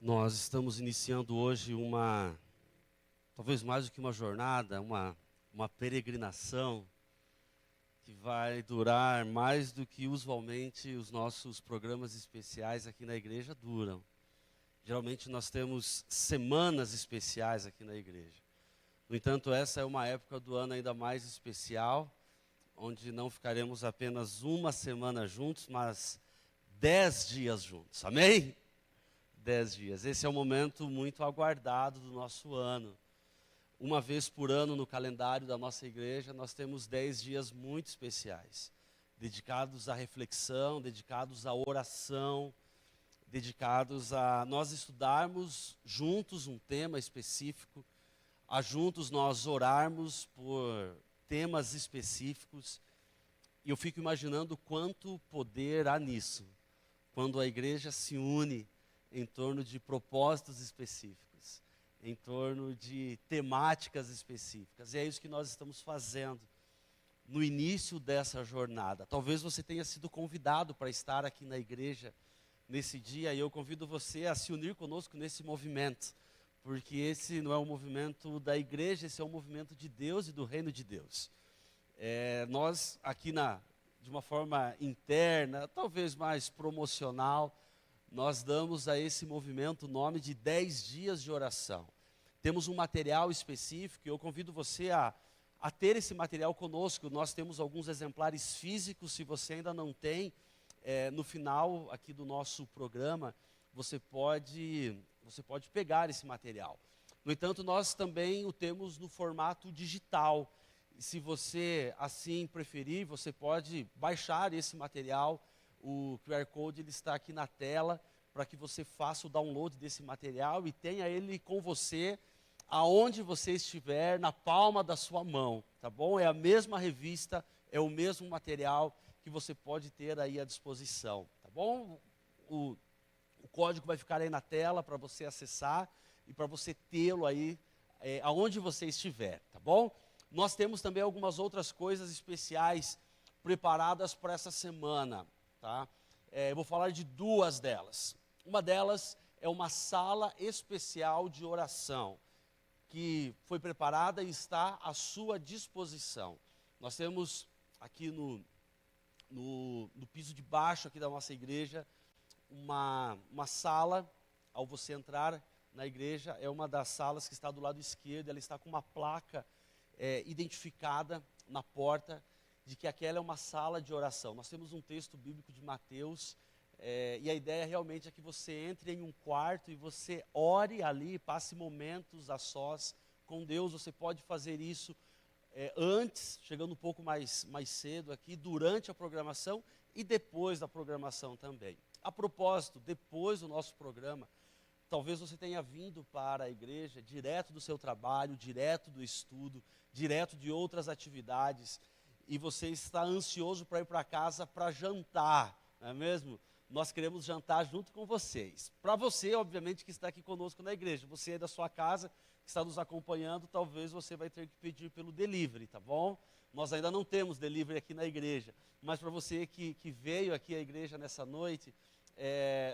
Nós estamos iniciando hoje talvez mais do que uma jornada, uma peregrinação que vai durar mais do que usualmente os nossos programas especiais aqui na igreja duram. Geralmente nós temos semanas especiais aqui na igreja. No entanto, essa é uma época do ano ainda mais especial, onde não ficaremos apenas uma semana juntos, mas 10 dias juntos. Amém? 10 dias. Esse é um momento muito aguardado do nosso ano. Uma vez por ano no calendário da nossa igreja, nós temos 10 dias muito especiais, dedicados à reflexão, dedicados à oração, dedicados a nós estudarmos juntos um tema específico, a juntos nós orarmos por temas específicos. E eu fico imaginando quanto poder há nisso, quando a igreja se une em torno de propósitos específicos, em torno de temáticas específicas. E é isso que nós estamos fazendo no início dessa jornada. Talvez você tenha sido convidado para estar aqui na igreja nesse dia, e eu convido você a se unir conosco nesse movimento, porque esse não é um movimento da igreja, esse é um movimento de Deus e do reino de Deus. Nós aqui de uma forma interna, talvez mais promocional, nós damos a esse movimento o nome de 10 dias de oração. Temos um material específico e eu convido você a ter esse material conosco. Nós temos alguns exemplares físicos, se você ainda não tem, no final aqui do nosso programa, você pode pegar esse material. No entanto, nós também o temos no formato digital. Se você assim preferir, você pode baixar esse material. O QR Code ele está aqui na tela para que você faça o download desse material e tenha ele com você aonde você estiver, na palma da sua mão, tá bom? É a mesma revista, é o mesmo material que você pode ter aí à disposição, tá bom? O código vai ficar aí na tela para você acessar e para você tê-lo aí aonde você estiver, tá bom? Nós temos também algumas outras coisas especiais preparadas para essa semana, tá? Eu vou falar de duas delas. Uma delas é uma sala especial de oração, que foi preparada e está à sua disposição. Nós temos aqui no piso de baixo aqui da nossa igreja, uma sala. Ao você entrar na igreja, é uma das salas que está do lado esquerdo, ela está com uma placa identificada na porta, de que aquela é uma sala de oração. Nós temos um texto bíblico de Mateus, e a ideia realmente é que você entre em um quarto e você ore ali, passe momentos a sós com Deus. Você pode fazer isso antes, chegando um pouco mais cedo aqui, durante a programação e depois da programação também. A propósito, depois do nosso programa, talvez você tenha vindo para a igreja direto do seu trabalho, direto do estudo, direto de outras atividades, e você está ansioso para ir para casa para jantar, não é mesmo? Nós queremos jantar junto com vocês. Para você, obviamente, que está aqui conosco na igreja, você é da sua casa, que está nos acompanhando, talvez você vai ter que pedir pelo delivery, tá bom? Nós ainda não temos delivery aqui na igreja, mas para você que veio aqui à igreja nessa noite,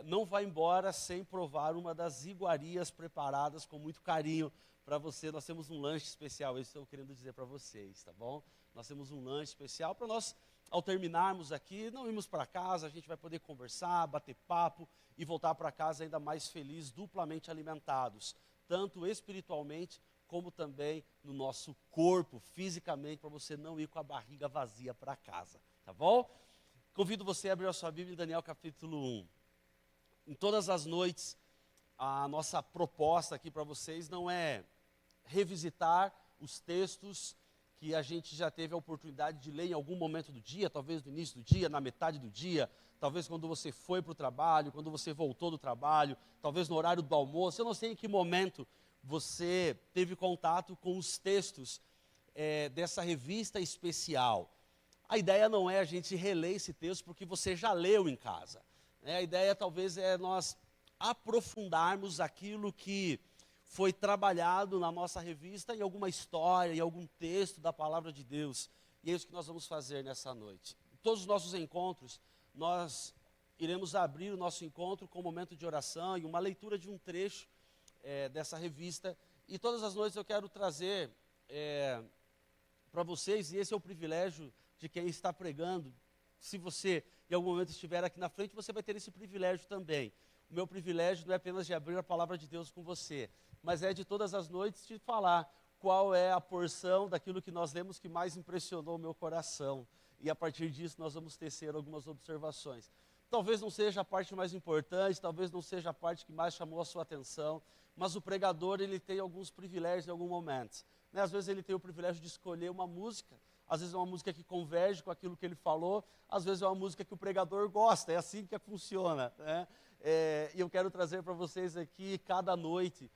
não vá embora sem provar uma das iguarias preparadas com muito carinho para você. Nós temos um lanche especial, isso eu estou querendo dizer para vocês, tá bom? Nós temos um lanche especial para nós, ao terminarmos aqui, não irmos para casa, a gente vai poder conversar, bater papo e voltar para casa ainda mais felizes, duplamente alimentados, tanto espiritualmente como também no nosso corpo, fisicamente, para você não ir com a barriga vazia para casa, tá bom? Convido você a abrir a sua Bíblia em Daniel capítulo 1. Em todas as noites, a nossa proposta aqui para vocês não é revisitar os textos que a gente já teve a oportunidade de ler em algum momento do dia, talvez no início do dia, na metade do dia, talvez quando você foi para o trabalho, quando você voltou do trabalho, talvez no horário do almoço. Eu não sei em que momento você teve contato com os textos dessa revista especial. A ideia não é a gente reler esse texto porque você já leu em casa. A ideia talvez é nós aprofundarmos aquilo que foi trabalhado na nossa revista em alguma história, em algum texto da palavra de Deus. E é isso que nós vamos fazer nessa noite. Em todos os nossos encontros, nós iremos abrir o nosso encontro com um momento de oração e uma leitura de um trecho dessa revista. E todas as noites eu quero trazer para vocês, e esse é o privilégio de quem está pregando. Se você em algum momento estiver aqui na frente, você vai ter esse privilégio também. O meu privilégio não é apenas de abrir a palavra de Deus com você, mas é de todas as noites te falar qual é a porção daquilo que nós lemos que mais impressionou o meu coração. E a partir disso nós vamos tecer algumas observações. Talvez não seja a parte mais importante, talvez não seja a parte que mais chamou a sua atenção, mas o pregador, ele tem alguns privilégios em algum momento. Né? Às vezes ele tem o privilégio de escolher uma música, às vezes é uma música que converge com aquilo que ele falou, às vezes é uma música que o pregador gosta, é assim que funciona. Né? E eu quero trazer para vocês aqui, cada noite,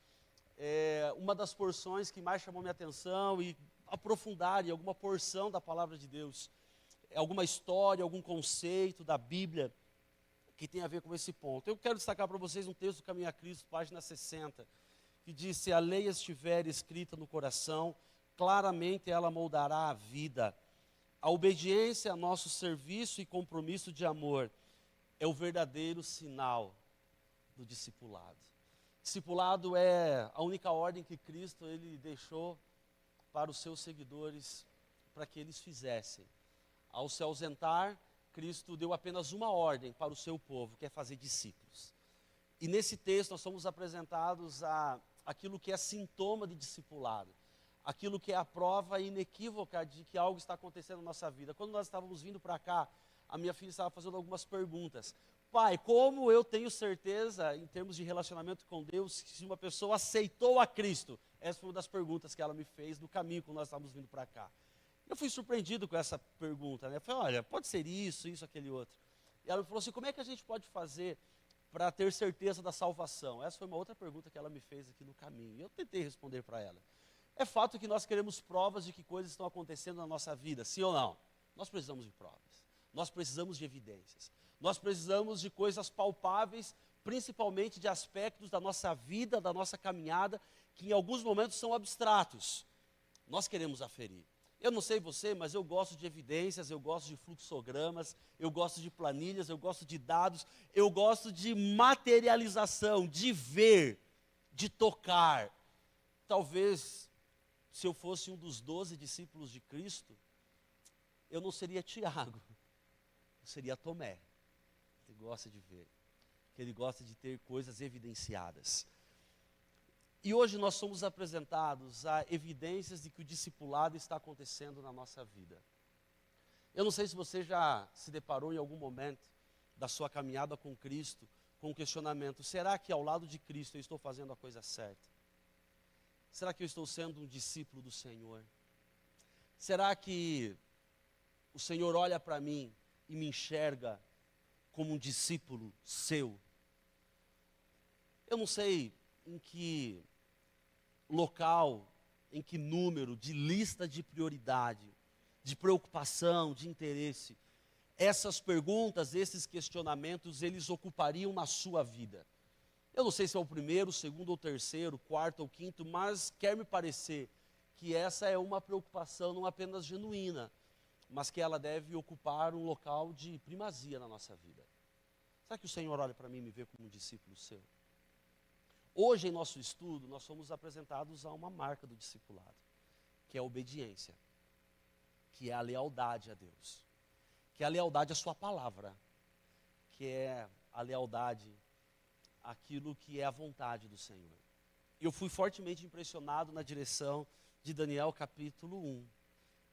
uma das porções que mais chamou minha atenção e aprofundar em alguma porção da palavra de Deus, alguma história, algum conceito da Bíblia que tem a ver com esse ponto. Eu quero destacar para vocês um texto do Caminho a Cristo, página 60, que diz: se a lei estiver escrita no coração, claramente ela moldará a vida. A obediência a nosso serviço e compromisso de amor é o verdadeiro sinal do discipulado. Discipulado é a única ordem que Cristo ele deixou para os seus seguidores, para que eles fizessem. Ao se ausentar, Cristo deu apenas uma ordem para o seu povo, que é fazer discípulos. E nesse texto nós somos apresentados a aquilo que é sintoma de discipulado, aquilo que é a prova inequívoca de que algo está acontecendo na nossa vida. Quando nós estávamos vindo para cá, a minha filha estava fazendo algumas perguntas. Pai, como eu tenho certeza, em termos de relacionamento com Deus, que se uma pessoa aceitou a Cristo? Essa foi uma das perguntas que ela me fez no caminho quando nós estávamos vindo para cá. Eu fui surpreendido com essa pergunta, né? Eu falei, olha, pode ser isso, aquele outro. E ela me falou assim, como é que a gente pode fazer para ter certeza da salvação? Essa foi uma outra pergunta que ela me fez aqui no caminho. E eu tentei responder para ela. É fato que nós queremos provas de que coisas estão acontecendo na nossa vida, sim ou não? Nós precisamos de provas. Nós precisamos de evidências. Nós precisamos de coisas palpáveis, principalmente de aspectos da nossa vida, da nossa caminhada, que em alguns momentos são abstratos. Nós queremos aferir. Eu não sei você, mas eu gosto de evidências, eu gosto de fluxogramas, eu gosto de planilhas, eu gosto de dados, eu gosto de materialização, de ver, de tocar. Talvez, se eu fosse um dos 12 discípulos de Cristo, eu não seria Tiago, eu seria Tomé. Ele gosta de ver, que ele gosta de ter coisas evidenciadas. E hoje nós somos apresentados a evidências de que o discipulado está acontecendo na nossa vida. Eu não sei se você já se deparou em algum momento da sua caminhada com Cristo, com o questionamento, será que ao lado de Cristo eu estou fazendo a coisa certa? Será que eu estou sendo um discípulo do Senhor? Será que o Senhor olha para mim e me enxerga como um discípulo seu? Eu não sei em que local, em que número de lista de prioridade, de preocupação, de interesse, essas perguntas, esses questionamentos, eles ocupariam na sua vida. Eu não sei se é o primeiro, o segundo ou terceiro, quarto ou quinto, mas quer me parecer que essa é uma preocupação não apenas genuína, mas que ela deve ocupar um local de primazia na nossa vida. Será que o Senhor olha para mim e me vê como um discípulo seu? Hoje, em nosso estudo, nós somos apresentados a uma marca do discipulado, que é a obediência, que é a lealdade a Deus, que é a lealdade à sua palavra, que é a lealdade àquilo que é a vontade do Senhor. Eu fui fortemente impressionado na direção de Daniel capítulo 1,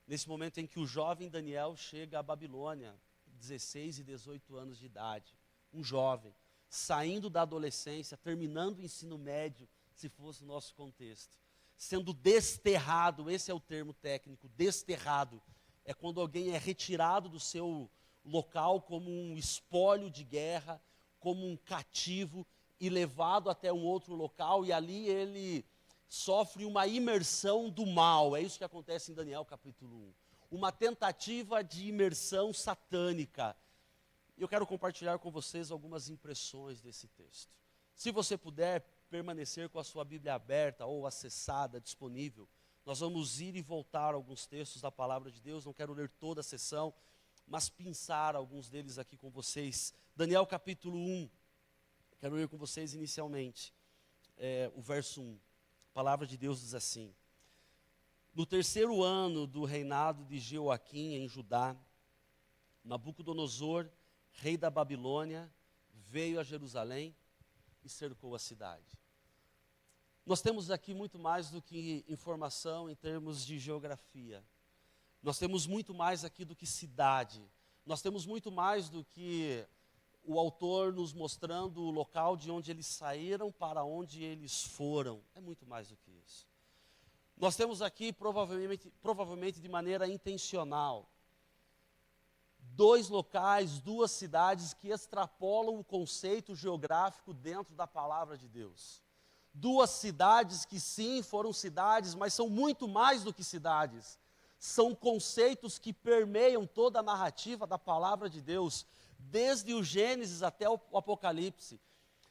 nesse momento em que o jovem Daniel chega à Babilônia, 16 e 18 anos de idade, um jovem, saindo da adolescência, terminando o ensino médio, se fosse o nosso contexto, sendo desterrado, esse é o termo técnico, desterrado, é quando alguém é retirado do seu local como um espólio de guerra, como um cativo, e levado até um outro local, e ali ele sofre uma imersão do mal, é isso que acontece em Daniel capítulo 1, uma tentativa de imersão satânica. Eu quero compartilhar com vocês algumas impressões desse texto. Se você puder permanecer com a sua Bíblia aberta ou acessada, disponível, nós vamos ir e voltar a alguns textos da palavra de Deus, não quero ler toda a sessão, mas pensar alguns deles aqui com vocês. Daniel capítulo 1, quero ler com vocês inicialmente, o verso 1. A palavra de Deus diz assim: no terceiro ano do reinado de Jeoaquim em Judá, Nabucodonosor, rei da Babilônia, veio a Jerusalém e cercou a cidade. Nós temos aqui muito mais do que informação em termos de geografia. Nós temos muito mais aqui do que cidade. Nós temos muito mais do que o autor nos mostrando o local de onde eles saíram para onde eles foram. É muito mais do que isso. Nós temos aqui, provavelmente de maneira intencional, dois locais, duas cidades que extrapolam o conceito geográfico dentro da palavra de Deus. Duas cidades que sim, foram cidades, mas são muito mais do que cidades. São conceitos que permeiam toda a narrativa da palavra de Deus, desde o Gênesis até o Apocalipse.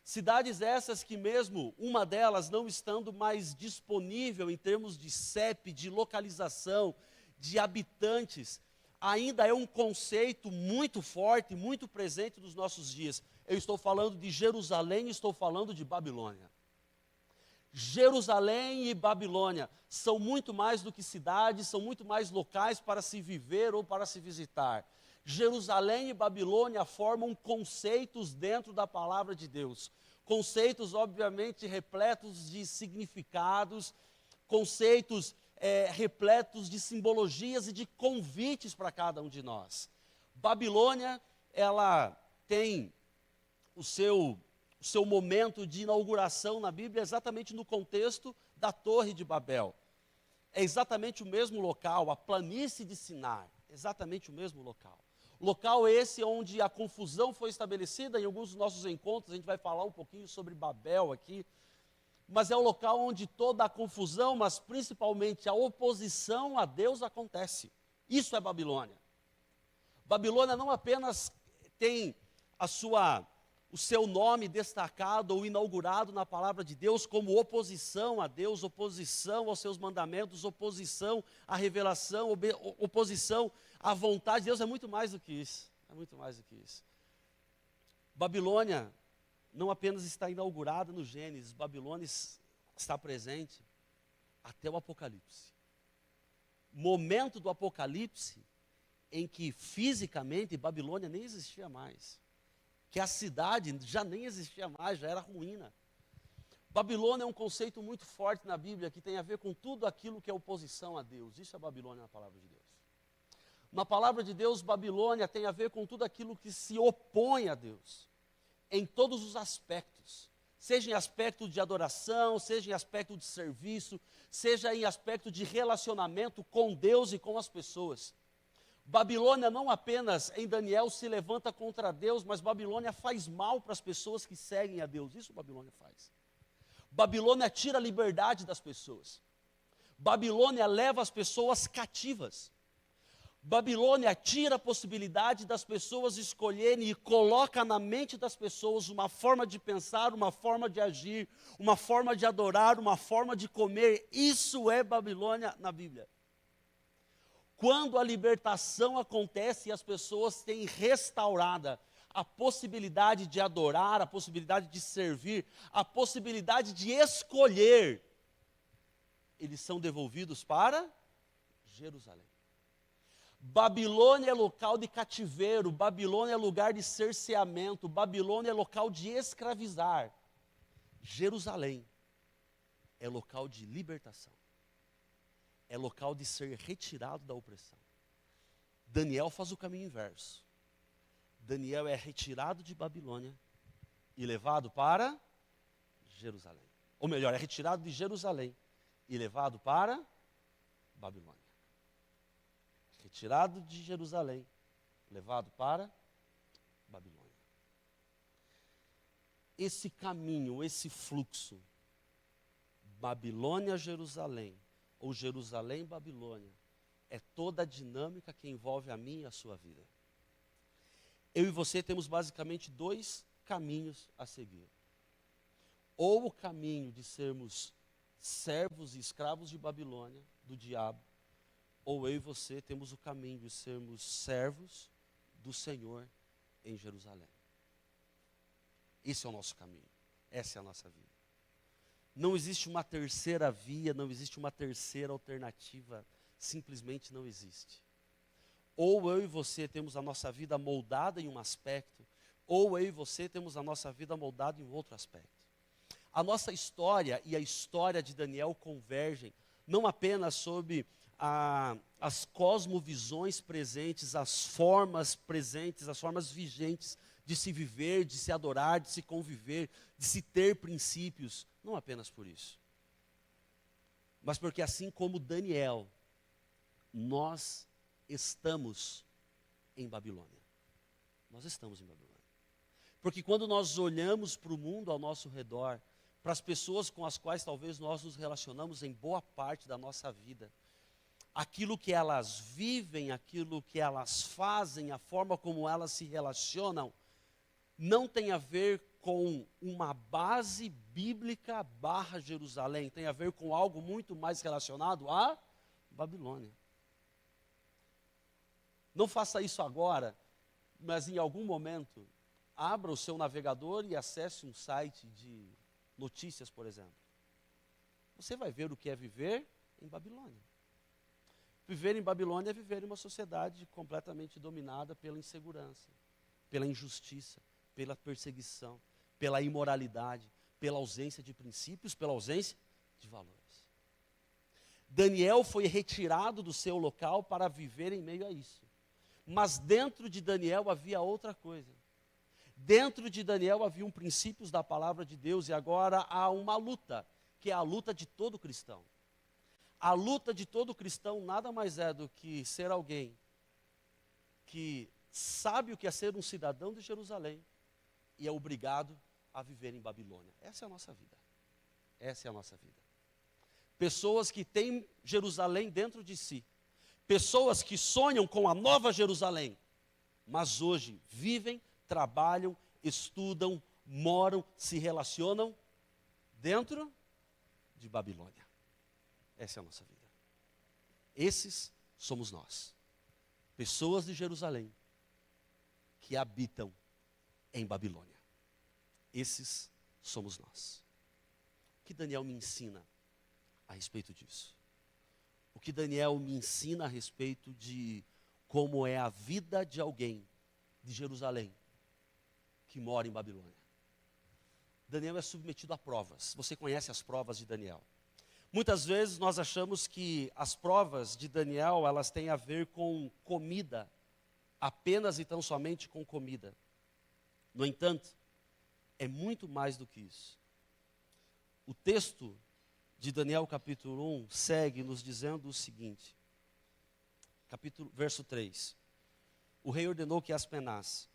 Cidades essas que mesmo uma delas não estando mais disponível em termos de CEP, de localização, de habitantes, ainda é um conceito muito forte, muito presente nos nossos dias. Eu estou falando de Jerusalém, estou falando de Babilônia. Jerusalém e Babilônia são muito mais do que cidades, são muito mais locais para se viver ou para se visitar. Jerusalém e Babilônia formam conceitos dentro da palavra de Deus. Conceitos, obviamente, repletos de significados, conceitos repletos de simbologias e de convites para cada um de nós. Babilônia, ela tem o seu momento de inauguração na Bíblia exatamente no contexto da Torre de Babel. É exatamente o mesmo local, a planície de Sinar, exatamente o mesmo local. Local esse onde a confusão foi estabelecida. Em alguns dos nossos encontros a gente vai falar um pouquinho sobre Babel aqui, mas é o local onde toda a confusão, mas principalmente a oposição a Deus acontece. Isso é Babilônia. Babilônia não apenas tem o seu nome destacado ou inaugurado na palavra de Deus como oposição a Deus, oposição aos seus mandamentos, oposição à revelação, oposição à vontade de Deus. É muito mais do que isso. É muito mais do que isso. Babilônia não apenas está inaugurada no Gênesis, Babilônia está presente até o Apocalipse. Momento do Apocalipse em que fisicamente Babilônia nem existia mais. Que a cidade já nem existia mais, já era ruína. Babilônia é um conceito muito forte na Bíblia que tem a ver com tudo aquilo que é oposição a Deus. Isso é Babilônia na palavra de Deus. Na palavra de Deus, Babilônia tem a ver com tudo aquilo que se opõe a Deus, em todos os aspectos. Seja em aspecto de adoração, seja em aspecto de serviço, seja em aspecto de relacionamento com Deus e com as pessoas. Babilônia não apenas em Daniel se levanta contra Deus, mas Babilônia faz mal para as pessoas que seguem a Deus. Isso Babilônia faz. Babilônia tira a liberdade das pessoas. Babilônia leva as pessoas cativas. Babilônia tira a possibilidade das pessoas escolherem e coloca na mente das pessoas uma forma de pensar, uma forma de agir, uma forma de adorar, uma forma de comer. Isso é Babilônia na Bíblia. Quando a libertação acontece e as pessoas têm restaurada a possibilidade de adorar, a possibilidade de servir, a possibilidade de escolher, eles são devolvidos para Jerusalém. Babilônia é local de cativeiro, Babilônia é lugar de cerceamento, Babilônia é local de escravizar. Jerusalém é local de libertação. É local de ser retirado da opressão. Daniel faz o caminho inverso. Daniel é retirado de Babilônia e levado para Jerusalém. Ou melhor, é retirado de Jerusalém e levado para Babilônia. Retirado de Jerusalém, levado para Babilônia. Esse caminho, esse fluxo, Babilônia-Jerusalém, ou Jerusalém-Babilônia, é toda a dinâmica que envolve a mim e a sua vida. Eu e você temos basicamente dois caminhos a seguir. Ou o caminho de sermos servos e escravos de Babilônia, do diabo, ou eu e você temos o caminho de sermos servos do Senhor em Jerusalém. Esse é o nosso caminho, essa é a nossa vida. Não existe uma terceira via, não existe uma terceira alternativa, simplesmente não existe. Ou eu e você temos a nossa vida moldada em um aspecto, ou eu e você temos a nossa vida moldada em outro aspecto. A nossa história e a história de Daniel convergem, não apenas sobre as cosmovisões presentes, as formas vigentes de se viver, de se adorar, de se conviver, de se ter princípios, não apenas por isso. Mas porque assim como Daniel, nós estamos em Babilônia. Nós estamos em Babilônia. Porque quando nós olhamos para o mundo ao nosso redor, para as pessoas com as quais talvez nós nos relacionamos em boa parte da nossa vida, aquilo que elas vivem, aquilo que elas fazem, a forma como elas se relacionam, não tem a ver com uma base bíblica / Jerusalém, tem a ver com algo muito mais relacionado a Babilônia. Não faça isso agora, mas em algum momento, abra o seu navegador e acesse um site de notícias, por exemplo. Você vai ver o que é viver em Babilônia. Viver em Babilônia é viver em uma sociedade completamente dominada pela insegurança, pela injustiça, pela perseguição, pela imoralidade, pela ausência de princípios, pela ausência de valores. Daniel foi retirado do seu local para viver em meio a isso. Mas dentro de Daniel havia outra coisa. Dentro de Daniel haviam princípios da palavra de Deus e agora há uma luta, que é a luta de todo cristão. A luta de todo cristão nada mais é do que ser alguém que sabe o que é ser um cidadão de Jerusalém e é obrigado a viver em Babilônia. Essa é a nossa vida. Essa é a nossa vida. Pessoas que têm Jerusalém dentro de si. Pessoas que sonham com a nova Jerusalém, mas hoje vivem, trabalham, estudam, moram, se relacionam dentro de Babilônia. Essa é a nossa vida. Esses somos nós. Pessoas de Jerusalém que habitam em Babilônia. Esses somos nós. O que Daniel me ensina a respeito disso? O que Daniel me ensina a respeito de como é a vida de alguém de Jerusalém que mora em Babilônia? Daniel é submetido a provas. Você conhece as provas de Daniel. Muitas vezes nós achamos que as provas de Daniel, elas têm a ver com comida, apenas e tão somente com comida. No entanto, é muito mais do que isso. O texto de Daniel capítulo 1 segue nos dizendo o seguinte, verso 3. O rei ordenou que Aspenaz,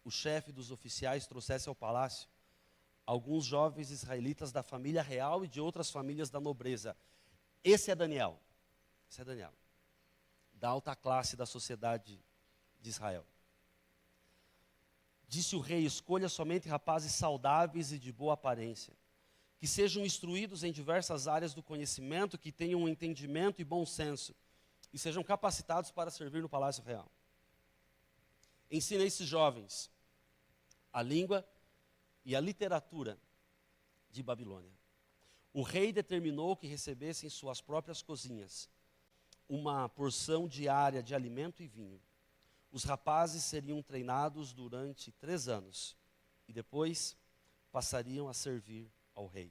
o chefe dos oficiais, trouxesse ao palácio alguns jovens israelitas da família real e de outras famílias da nobreza. Esse é Daniel. Esse é Daniel. Da alta classe da sociedade de Israel. Disse o rei: escolha somente rapazes saudáveis e de boa aparência, que sejam instruídos em diversas áreas do conhecimento, que tenham um entendimento e bom senso, e sejam capacitados para servir no palácio real. Ensina esses jovens a língua e a literatura de Babilônia. O rei determinou que recebessem em suas próprias cozinhas uma porção diária de alimento e vinho. Os rapazes seriam treinados durante 3 anos e depois passariam a servir ao rei.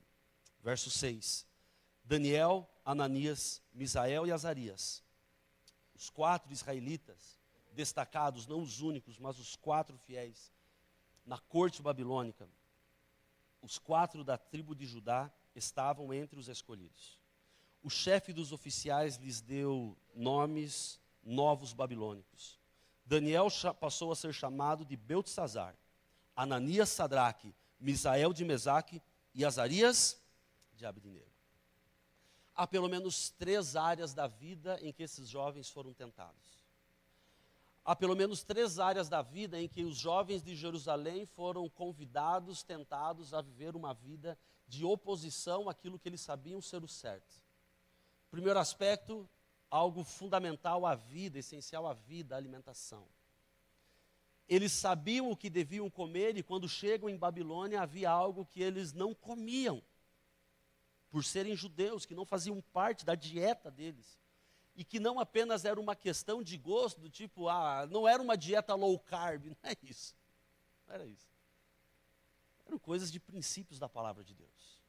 Verso 6. Daniel, Ananias, Misael e Azarias, os 4 israelitas destacados, não os únicos, mas os 4 fiéis, na corte babilônica, os 4 da tribo de Judá estavam entre os escolhidos. O chefe dos oficiais lhes deu nomes novos babilônicos. Daniel passou a ser chamado de Beltesazar, Ananias, Sadraque, Misael de Mesaque e Azarias de Abednego. Há pelo menos 3 áreas da vida em que esses jovens foram tentados. Há pelo menos 3 áreas da vida em que os jovens de Jerusalém foram convidados, tentados a viver uma vida de oposição àquilo que eles sabiam ser o certo. Primeiro aspecto, algo fundamental à vida, essencial à vida, a alimentação. Eles sabiam o que deviam comer e quando chegam em Babilônia havia algo que eles não comiam. Por serem judeus, que não faziam parte da dieta deles. E que não apenas era uma questão de gosto, do tipo, não era uma dieta low carb, não é isso. Não era isso. Eram coisas de princípios da palavra de Deus.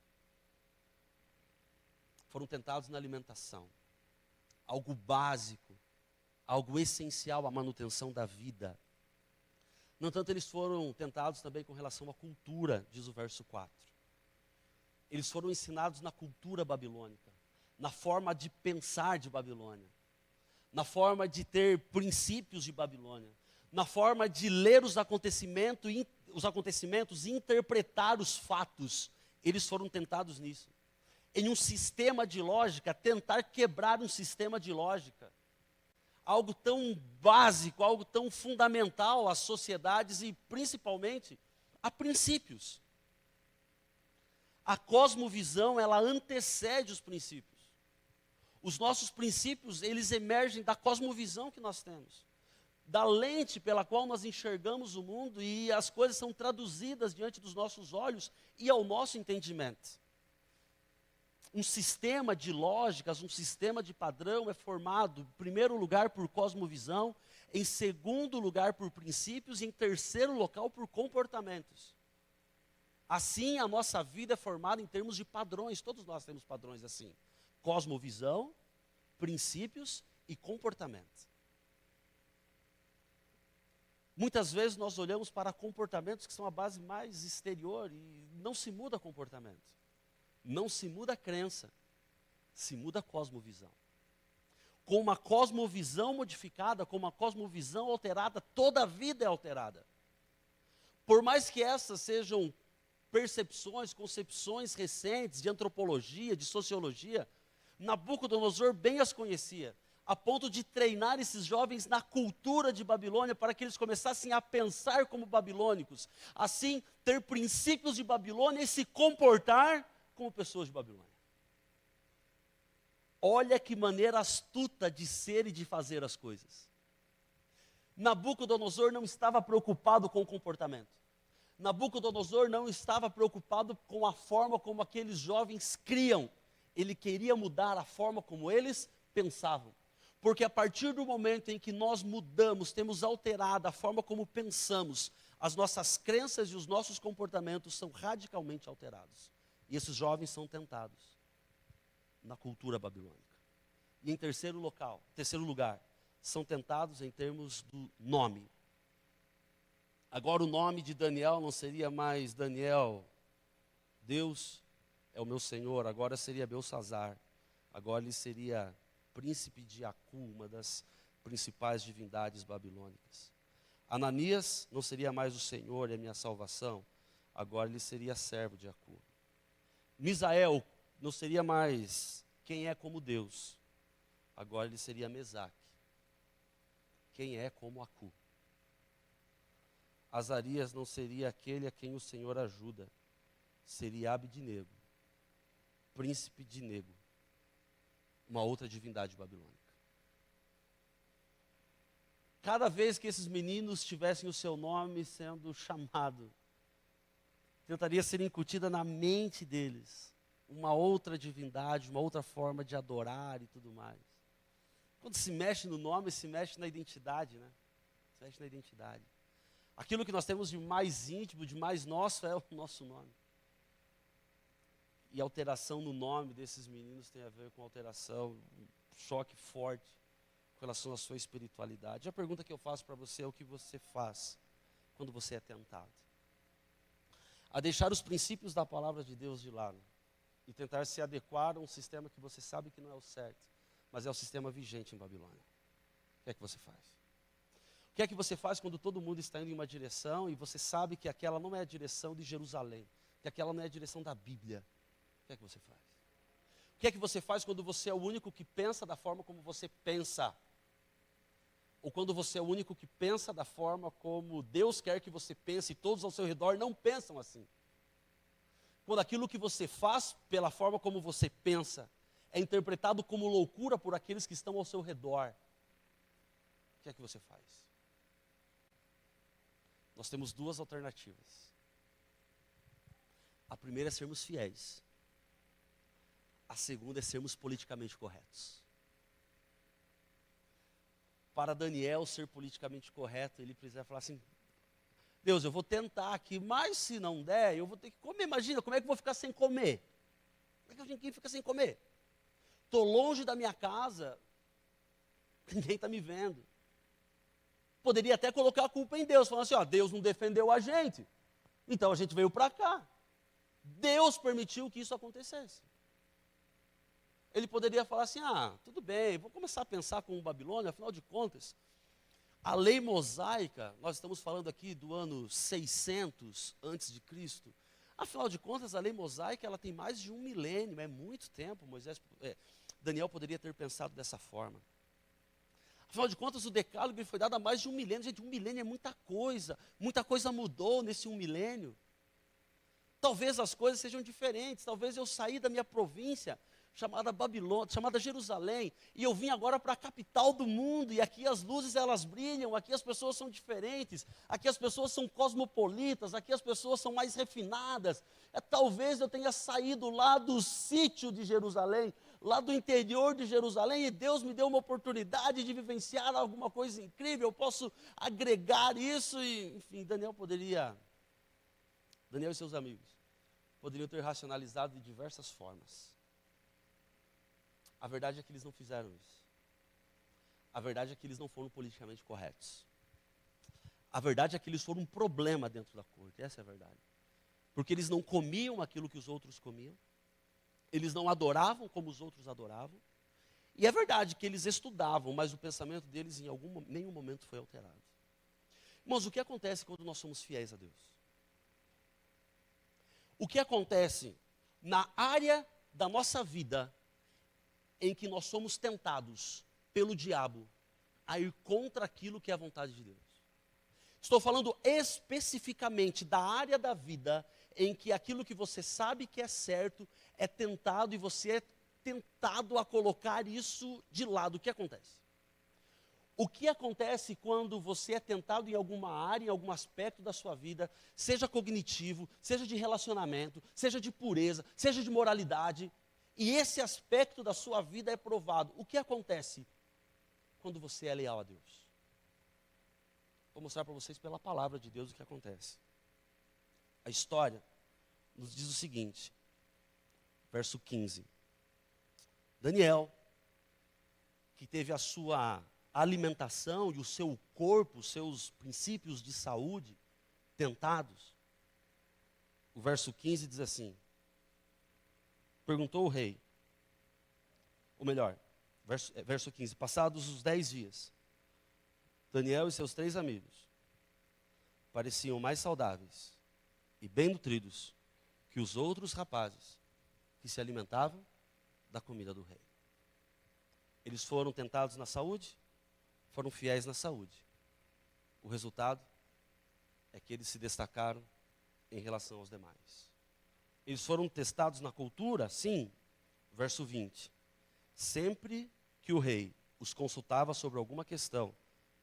Foram tentados na alimentação. Algo básico, algo essencial à manutenção da vida. No entanto, eles foram tentados também com relação à cultura, diz o verso 4. Eles foram ensinados na cultura babilônica, na forma de pensar de Babilônia, na forma de ter princípios de Babilônia, na forma de ler os acontecimentos e interpretar os fatos. Eles foram tentados nisso. Em um sistema de lógica, tentar quebrar um sistema de lógica. Algo tão básico, algo tão fundamental às sociedades e principalmente a princípios. A cosmovisão, ela antecede os princípios. Os nossos princípios, eles emergem da cosmovisão que nós temos. Da lente pela qual nós enxergamos o mundo e as coisas são traduzidas diante dos nossos olhos e ao nosso entendimento. Um sistema de lógicas, um sistema de padrão é formado, em primeiro lugar, por cosmovisão, em segundo lugar, por princípios e em terceiro local, por comportamentos. Assim, a nossa vida é formada em termos de padrões. Todos nós temos padrões assim. Cosmovisão, princípios e comportamento. Muitas vezes nós olhamos para comportamentos que são a base mais exterior e não se muda comportamento. Não se muda a crença. Se muda a cosmovisão. Com uma cosmovisão modificada, com uma cosmovisão alterada, toda a vida é alterada. Por mais que essas sejam percepções, concepções recentes de antropologia, de sociologia, Nabucodonosor bem as conhecia, a ponto de treinar esses jovens na cultura de Babilônia para que eles começassem a pensar como babilônicos, assim ter princípios de Babilônia e se comportar como pessoas de Babilônia. Olha que maneira astuta de ser e de fazer as coisas. Nabucodonosor não estava preocupado com o comportamento. Nabucodonosor não estava preocupado com a forma como aqueles jovens criam. Ele queria mudar a forma como eles pensavam. Porque a partir do momento em que nós mudamos, temos alterado a forma como pensamos, as nossas crenças e os nossos comportamentos são radicalmente alterados. E esses jovens são tentados na cultura babilônica. E em terceiro lugar, são tentados em termos do nome. Agora o nome de Daniel não seria mais Daniel, Deus é o meu Senhor, agora seria Belsazar, agora ele seria príncipe de Acu, uma das principais divindades babilônicas. Ananias não seria mais o Senhor e a minha salvação, agora ele seria servo de Acu. Misael não seria mais quem é como Deus, agora ele seria Mesaque, quem é como Acu. Azarias não seria aquele a quem o Senhor ajuda, seria Abidnego, príncipe de Nego, uma outra divindade babilônica. Cada vez que esses meninos tivessem o seu nome sendo chamado, tentaria ser incutida na mente deles uma outra divindade, uma outra forma de adorar e tudo mais. Quando se mexe no nome, se mexe na identidade, né? Se mexe na identidade. Aquilo que nós temos de mais íntimo, de mais nosso, é o nosso nome. E a alteração no nome desses meninos tem a ver com alteração, um choque forte com relação à sua espiritualidade. A pergunta que eu faço para você é o que você faz quando você é tentado. A deixar os princípios da palavra de Deus de lado e tentar se adequar a um sistema que você sabe que não é o certo, mas é o sistema vigente em Babilônia. O que é que você faz? O que é que você faz quando todo mundo está indo em uma direção e você sabe que aquela não é a direção de Jerusalém, que aquela não é a direção da Bíblia? O que é que você faz? O que é que você faz quando você é o único que pensa da forma como você pensa? Ou quando você é o único que pensa da forma como Deus quer que você pense e todos ao seu redor não pensam assim? Quando aquilo que você faz pela forma como você pensa é interpretado como loucura por aqueles que estão ao seu redor, o que é que você faz? nós temos duas alternativas. A primeira é sermos fiéis. A segunda é sermos politicamente corretos. Para Daniel ser politicamente correto, ele precisa falar assim: Deus, eu vou tentar aqui, mas se não der, eu vou ter que comer. Imagina, como é que eu vou ficar sem comer? Como é que alguém fica sem comer? Estou longe da minha casa, ninguém está me vendo. Poderia até colocar a culpa em Deus, falando assim, ó, Deus não defendeu a gente, então a gente veio para cá. Deus permitiu que isso acontecesse. Ele poderia falar assim, tudo bem, vou começar a pensar como Babilônia, afinal de contas, a lei mosaica, nós estamos falando aqui do ano 600 antes de Cristo, afinal de contas, a lei mosaica, ela tem mais de 1 milênio, é muito tempo. Daniel poderia ter pensado dessa forma. Afinal de contas, o decálogo foi dado há mais de 1 milênio. Gente, 1 milênio é muita coisa mudou nesse 1 milênio. Talvez as coisas sejam diferentes, talvez eu saí da minha província, chamada Babilônia, chamada Jerusalém, e eu vim agora para a capital do mundo, e aqui as luzes elas brilham, aqui as pessoas são diferentes, aqui as pessoas são cosmopolitas, aqui as pessoas são mais refinadas. Talvez eu tenha saído lá do sítio de Jerusalém, lá do interior de Jerusalém, e Deus me deu uma oportunidade de vivenciar alguma coisa incrível, eu posso agregar isso, e enfim, Daniel e seus amigos poderiam ter racionalizado de diversas formas. A verdade é que eles não fizeram isso. A verdade é que eles não foram politicamente corretos. A verdade é que eles foram um problema dentro da corte, essa é a verdade. Porque eles não comiam aquilo que os outros comiam, eles não adoravam como os outros adoravam, e é verdade que eles estudavam, mas o pensamento deles em nenhum momento foi alterado. Irmãos, o que acontece quando nós somos fiéis a Deus? O que acontece na área da nossa vida em que nós somos tentados pelo diabo a ir contra aquilo que é a vontade de Deus? Estou falando especificamente da área da vida em que aquilo que você sabe que é certo é tentado e você é tentado a colocar isso de lado. O que acontece? O que acontece quando você é tentado em alguma área, em algum aspecto da sua vida, seja cognitivo, seja de relacionamento, seja de pureza, seja de moralidade, e esse aspecto da sua vida é provado? O que acontece quando você é leal a Deus? Vou mostrar para vocês pela palavra de Deus o que acontece. A história nos diz o seguinte, verso 15. Daniel, que teve a sua alimentação e o seu corpo, os seus princípios de saúde tentados. O verso 15 diz assim, perguntou o rei, ou melhor, verso 15, passados os 10 dias, Daniel e seus 3 amigos pareciam mais saudáveis e bem nutridos que os outros rapazes que se alimentavam da comida do rei. Eles foram tentados na saúde, foram fiéis na saúde. O resultado é que eles se destacaram em relação aos demais. Eles foram testados na cultura? Sim. Verso 20. Sempre que o rei os consultava sobre alguma questão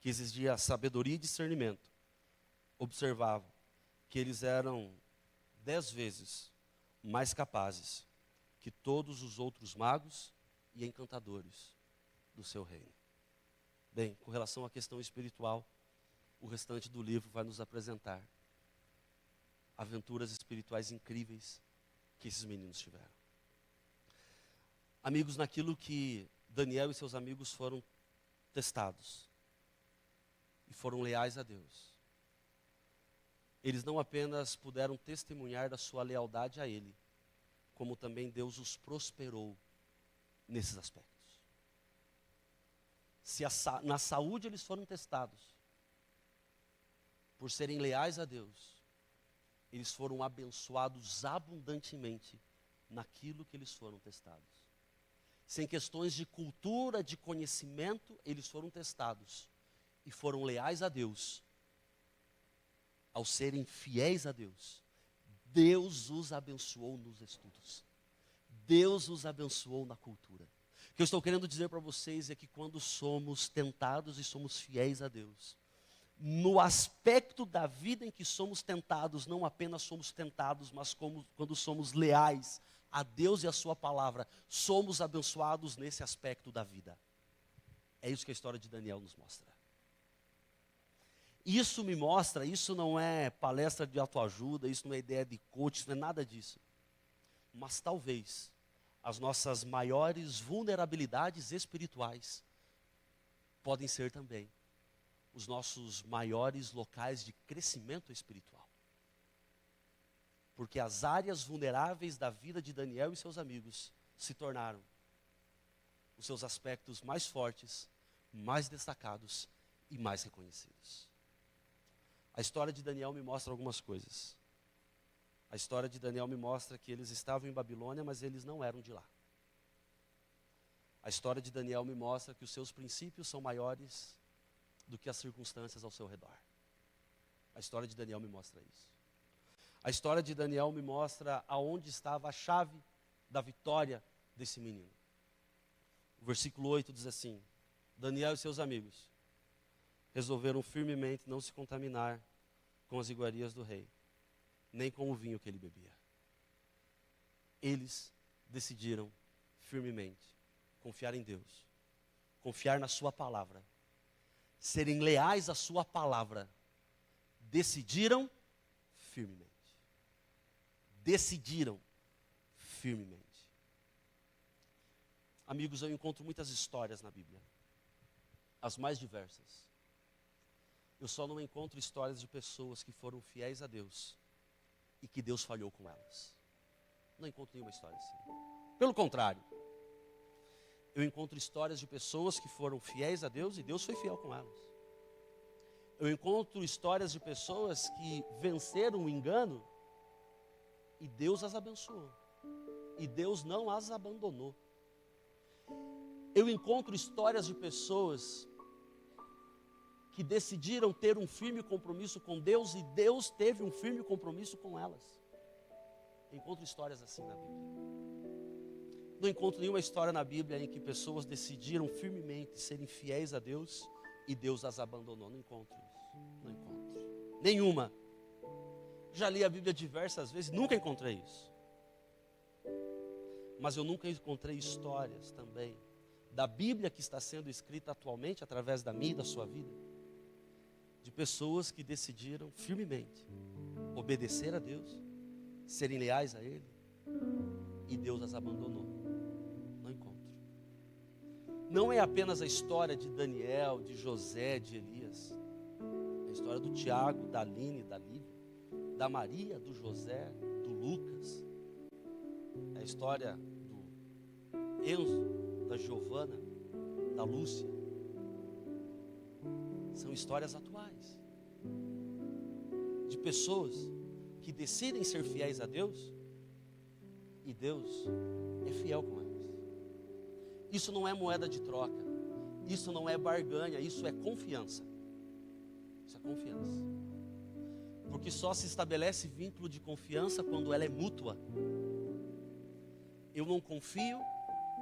que exigia sabedoria e discernimento, observavam que eles eram 10 vezes mais capazes que todos os outros magos e encantadores do seu reino. Bem, com relação à questão espiritual, o restante do livro vai nos apresentar aventuras espirituais incríveis que esses meninos tiveram. Amigos, naquilo que Daniel e seus amigos foram testados e foram leais a Deus, eles não apenas puderam testemunhar da sua lealdade a Ele, como também Deus os prosperou nesses aspectos. Se na saúde eles foram testados, por serem leais a Deus, eles foram abençoados abundantemente naquilo que eles foram testados. Se em questões de cultura, de conhecimento, eles foram testados e foram leais a Deus, ao serem fiéis a Deus, Deus os abençoou nos estudos. Deus os abençoou na cultura. O que eu estou querendo dizer para vocês é que quando somos tentados e somos fiéis a Deus, no aspecto da vida em que somos tentados, não apenas somos tentados, mas quando somos leais a Deus e a sua palavra, somos abençoados nesse aspecto da vida. É isso que a história de Daniel nos mostra. Isso me mostra, isso não é palestra de autoajuda, isso não é ideia de coach, isso não é nada disso. Mas talvez as nossas maiores vulnerabilidades espirituais podem ser também os nossos maiores locais de crescimento espiritual. Porque as áreas vulneráveis da vida de Daniel e seus amigos se tornaram os seus aspectos mais fortes, mais destacados e mais reconhecidos. A história de Daniel me mostra algumas coisas. A história de Daniel me mostra que eles estavam em Babilônia, mas eles não eram de lá. A história de Daniel me mostra que os seus princípios são maiores do que as circunstâncias ao seu redor. A história de Daniel me mostra isso. A história de Daniel me mostra aonde estava a chave da vitória desse menino. O versículo 8 diz assim: Daniel e seus amigos resolveram firmemente não se contaminar com as iguarias do rei, nem com o vinho que ele bebia. Eles decidiram firmemente confiar em Deus, confiar na sua palavra, serem leais à sua palavra. Decidiram firmemente. Decidiram firmemente. Amigos, eu encontro muitas histórias na Bíblia, as mais diversas. Eu só não encontro histórias de pessoas que foram fiéis a Deus e que Deus falhou com elas. Não encontro nenhuma história assim. Pelo contrário, eu encontro histórias de pessoas que foram fiéis a Deus e Deus foi fiel com elas. Eu encontro histórias de pessoas que venceram o engano e Deus as abençoou. E Deus não as abandonou. Eu encontro histórias de pessoas que decidiram ter um firme compromisso com Deus e Deus teve um firme compromisso com elas. Eu encontro histórias assim na Bíblia. Não encontro nenhuma história na Bíblia em que pessoas decidiram firmemente serem fiéis a Deus e Deus as abandonou. Não encontro isso. Não encontro. Nenhuma. Já li a Bíblia diversas vezes, nunca encontrei isso. Mas eu nunca encontrei histórias também da Bíblia que está sendo escrita atualmente através da minha e da sua vida, de pessoas que decidiram firmemente obedecer a Deus, serem leais a Ele, e Deus as abandonou. Não encontro. Não é apenas a história de Daniel, de José, de Elias. É a história do Tiago, da Aline, da Lívia, da Maria, do José, do Lucas. É a história do Enzo, da Giovana, da Lúcia. São histórias atuais de pessoas que decidem ser fiéis a Deus e Deus é fiel com elas. Isso não é moeda de troca, isso não é barganha, isso é confiança. Isso é confiança. Porque só se estabelece vínculo de confiança quando ela é mútua. Eu não confio,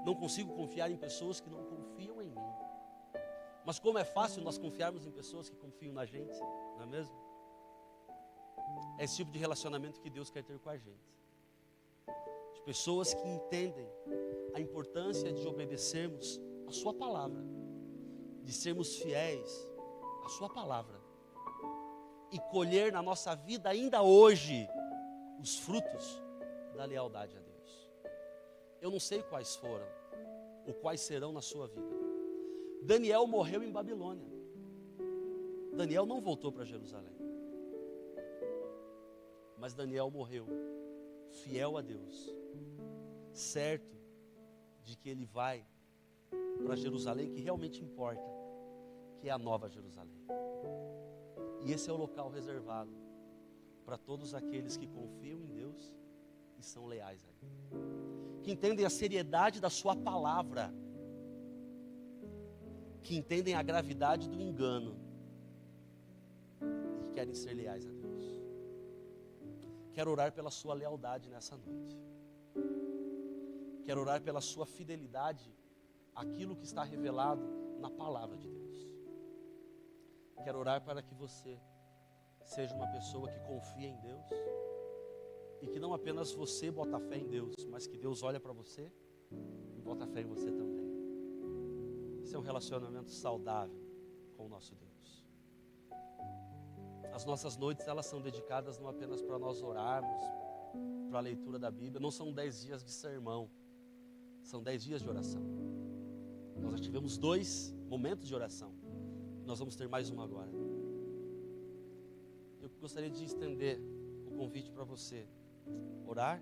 não consigo confiar em pessoas que não confiam em mim. Mas como é fácil nós confiarmos em pessoas que confiam na gente, não é mesmo? É esse tipo de relacionamento que Deus quer ter com a gente. De pessoas que entendem a importância de obedecermos a sua palavra, de sermos fiéis à sua palavra e colher na nossa vida ainda hoje os frutos da lealdade a Deus. Eu não sei quais foram ou quais serão na sua vida. Daniel morreu em Babilônia. Daniel não voltou para Jerusalém. Mas Daniel morreu fiel a Deus, certo de que ele vai para Jerusalém, que realmente importa, que é a nova Jerusalém. E esse é o local reservado para todos aqueles que confiam em Deus e são leais a Ele, que entendem a seriedade da sua palavra, que entendem a gravidade do engano e que querem ser leais a Deus. Quero orar pela sua lealdade nessa noite. Quero orar pela sua fidelidade àquilo que está revelado na palavra de Deus. Quero orar para que você seja uma pessoa que confia em Deus e que não apenas você bota fé em Deus, mas que Deus olha para você e bota fé em você também. Esse é um relacionamento saudável com o nosso Deus. As nossas noites, elas são dedicadas não apenas para nós orarmos, para a leitura da Bíblia. Não são 10 dias de sermão, são 10 dias de oração. Nós já tivemos 2 momentos de oração, nós vamos ter mais um agora. Eu gostaria de estender o convite para você orar,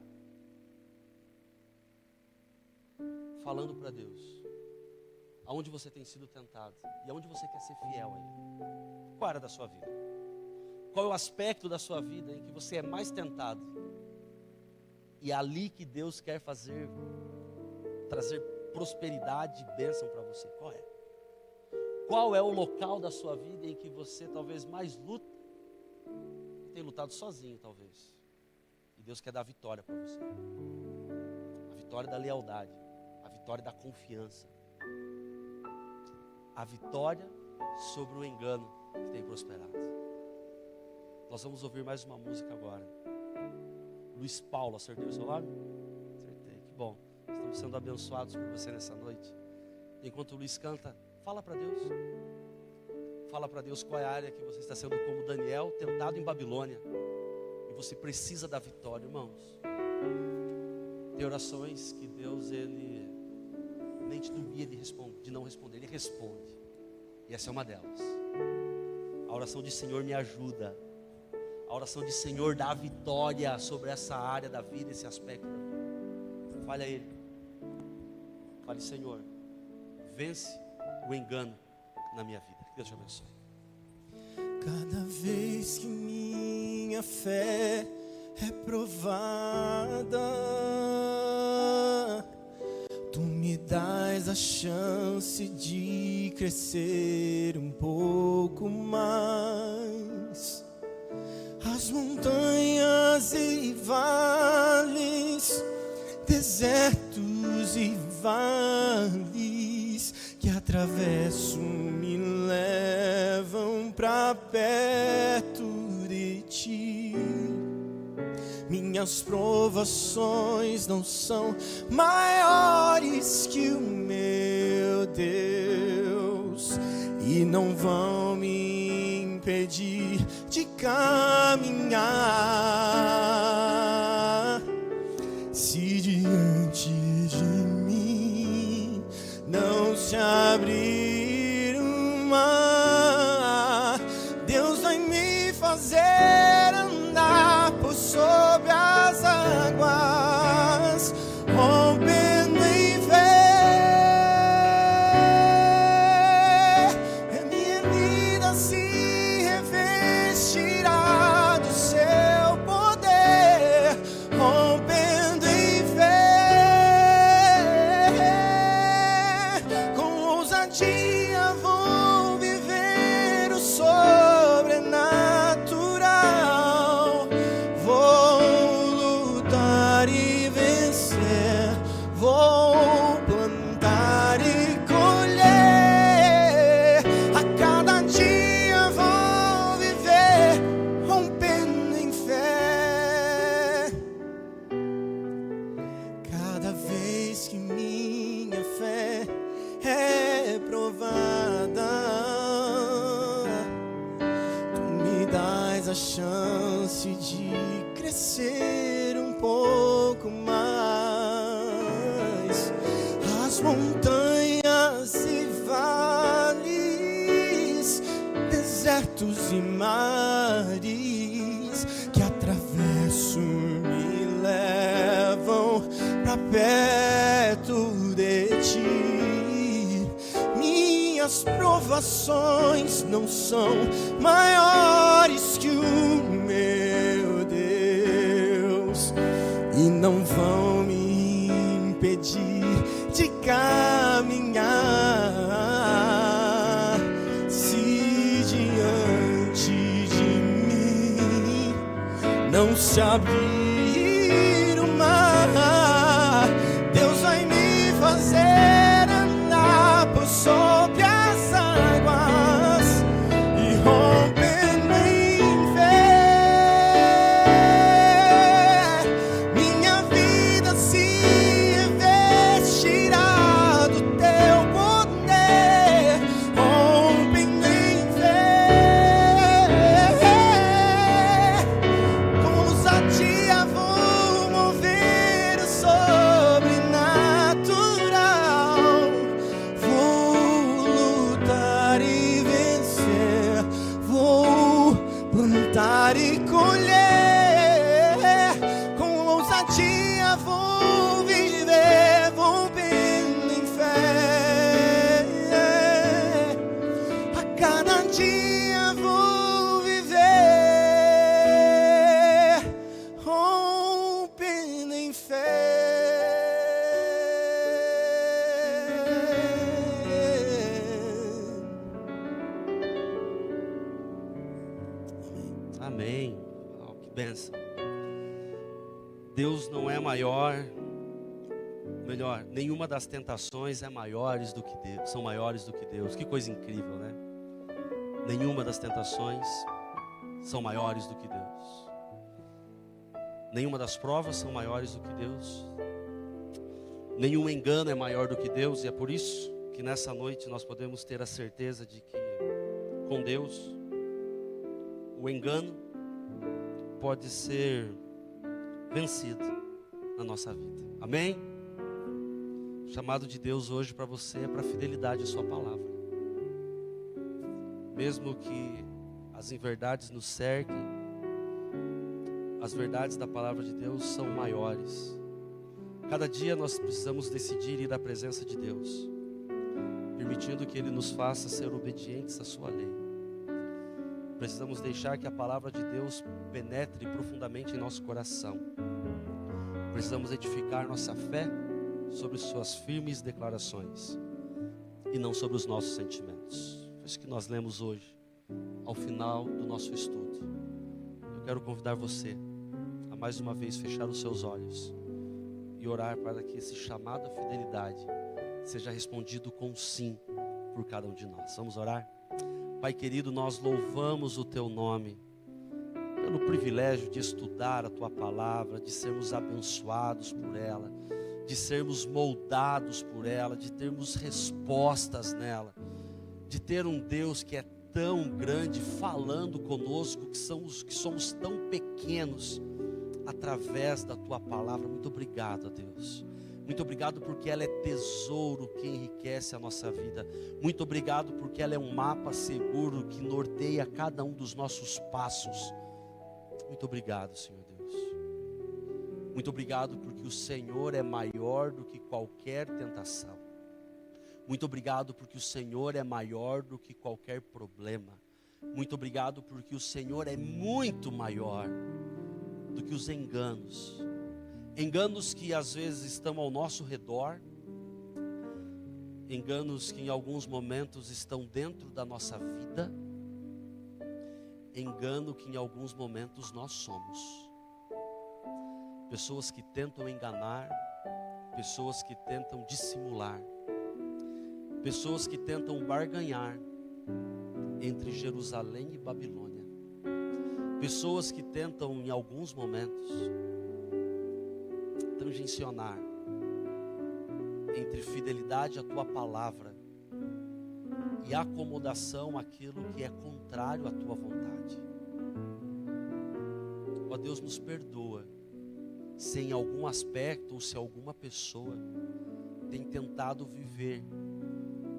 falando para Deus aonde você tem sido tentado e aonde você quer ser fiel a Ele. Qual área da sua vida? Qual é o aspecto da sua vida em que você é mais tentado? E é ali que Deus quer trazer prosperidade e bênção para você. Qual é? Qual é o local da sua vida em que você talvez mais luta? Tem lutado sozinho talvez. E Deus quer dar a vitória para você. A vitória da lealdade. A vitória da confiança. A vitória sobre o engano que tem prosperado. Nós vamos ouvir mais uma música agora. Luiz Paulo, acertei o seu nome? Acertei, que bom. Estamos sendo abençoados por você nessa noite. Enquanto o Luiz canta, fala para Deus. Fala para Deus qual é a área que você está sendo como Daniel, tentado em Babilônia. E você precisa da vitória, irmãos. Tem orações que Deus, Ele nem te duvida de não responder, Ele responde. E essa é uma delas. A oração de Senhor, me ajuda. A oração de Senhor, dá a vitória sobre essa área da vida, esse aspecto da vida. Fale a Ele. Fale, Senhor, vence o engano na minha vida. Que Deus te abençoe. Cada vez que minha fé é provada, Tu me dás a chance de crescer um pouco mais. As montanhas e vales, desertos e vales que atravesso me levam pra perto de Ti. Minhas provações não são maiores que o meu Deus e não vão me impedir de caminhar. Se diante de mim não se abrir o mar, Deus vai me fazer andar por sobre as águas, rompendo em fé. A minha vida se revestirá do Seu poder, rompendo em fé. Com ousadia vou viver o sobrenatural. Vou lutar e vencer, vou plantar e colher. A cada dia vou viver rompendo em fé. Cada vez que minha fé é provada, Tu me dás a chance de crescer um pouco mais. As montanhas e vales, desertos e mares que atravesso me levam pra perto de Ti. Minhas provações não são maiores que o meu Deus e não vão me impedir de caminhar. Se diante de mim não se abrir o mar, Deus vai me fazer andar por sobre as águas e bênção. Deus não é maior, melhor, nenhuma das tentações são maiores do que Deus. Que coisa incrível, né? Nenhuma das tentações são maiores do que Deus. Nenhuma das provas são maiores do que Deus. Nenhum engano é maior do que Deus. E é por isso que nessa noite nós podemos ter a certeza de que com Deus o engano pode ser vencido na nossa vida. Amém? O chamado de Deus hoje para você é para a fidelidade à sua palavra. Mesmo que as inverdades nos cerquem, as verdades da palavra de Deus são maiores. Cada dia nós precisamos decidir ir à presença de Deus, permitindo que Ele nos faça ser obedientes à sua lei. Precisamos deixar que a palavra de Deus penetre profundamente em nosso coração. Precisamos edificar nossa fé sobre suas firmes declarações e não sobre os nossos sentimentos. Foi isso que nós lemos hoje, ao final do nosso estudo. Eu quero convidar você a mais uma vez fechar os seus olhos e orar para que esse chamado à fidelidade seja respondido com sim por cada um de nós. Vamos orar? Pai querido, nós louvamos o Teu nome pelo privilégio de estudar a Tua palavra, de sermos abençoados por ela, de sermos moldados por ela, de termos respostas nela, de ter um Deus que é tão grande falando conosco, que somos tão pequenos através da Tua palavra. Muito obrigado, Deus. Muito obrigado porque ela é tesouro que enriquece a nossa vida. Muito obrigado porque ela é um mapa seguro que norteia cada um dos nossos passos. Muito obrigado, Senhor Deus. Muito obrigado porque o Senhor é maior do que qualquer tentação. Muito obrigado porque o Senhor é maior do que qualquer problema. Muito obrigado porque o Senhor é muito maior do que os enganos. Enganos que às vezes estão ao nosso redor, enganos que em alguns momentos estão dentro da nossa vida, engano que em alguns momentos nós somos. Pessoas que tentam enganar, pessoas que tentam dissimular, pessoas que tentam barganhar entre Jerusalém e Babilônia, pessoas que tentam em alguns momentos tangenciar entre fidelidade à Tua palavra e acomodação àquilo que é contrário à Tua vontade. Ó Deus, nos perdoa se em algum aspecto ou se alguma pessoa tem tentado viver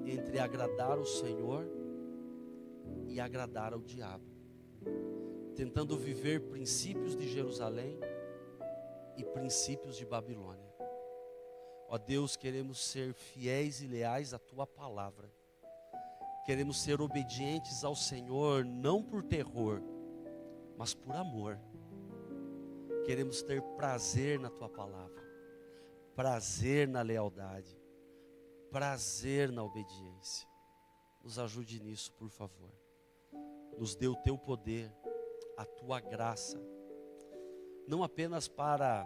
entre agradar o Senhor e agradar ao diabo, tentando viver princípios de Jerusalém e princípios de Babilônia. Ó Deus, queremos ser fiéis e leais à Tua palavra. Queremos ser obedientes ao Senhor, não por terror, mas por amor. Queremos ter prazer na Tua palavra, prazer na lealdade, prazer na obediência. Nos ajude nisso, por favor. Nos dê o Teu poder, a Tua graça, não apenas para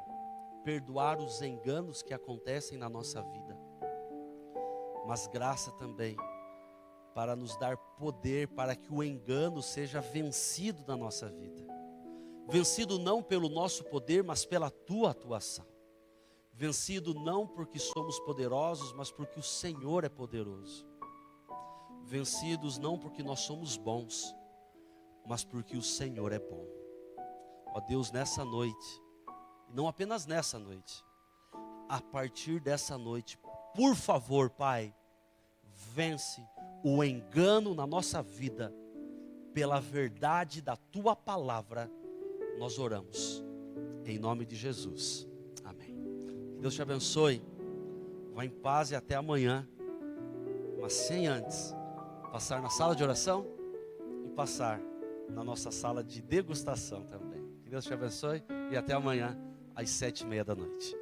perdoar os enganos que acontecem na nossa vida, mas graça também para nos dar poder para que o engano seja vencido na nossa vida. Vencido não pelo nosso poder, mas pela Tua atuação. Vencido não porque somos poderosos, mas porque o Senhor é poderoso. Vencidos não porque nós somos bons, mas porque o Senhor é bom. Ó Deus, nessa noite, não apenas nessa noite, a partir dessa noite, por favor, Pai, vence o engano na nossa vida, pela verdade da Tua palavra, nós oramos, em nome de Jesus, amém. Que Deus te abençoe, vá em paz e até amanhã, mas sem antes passar na sala de oração e passar na nossa sala de degustação também. Que Deus te abençoe e até amanhã às 7:30 da noite.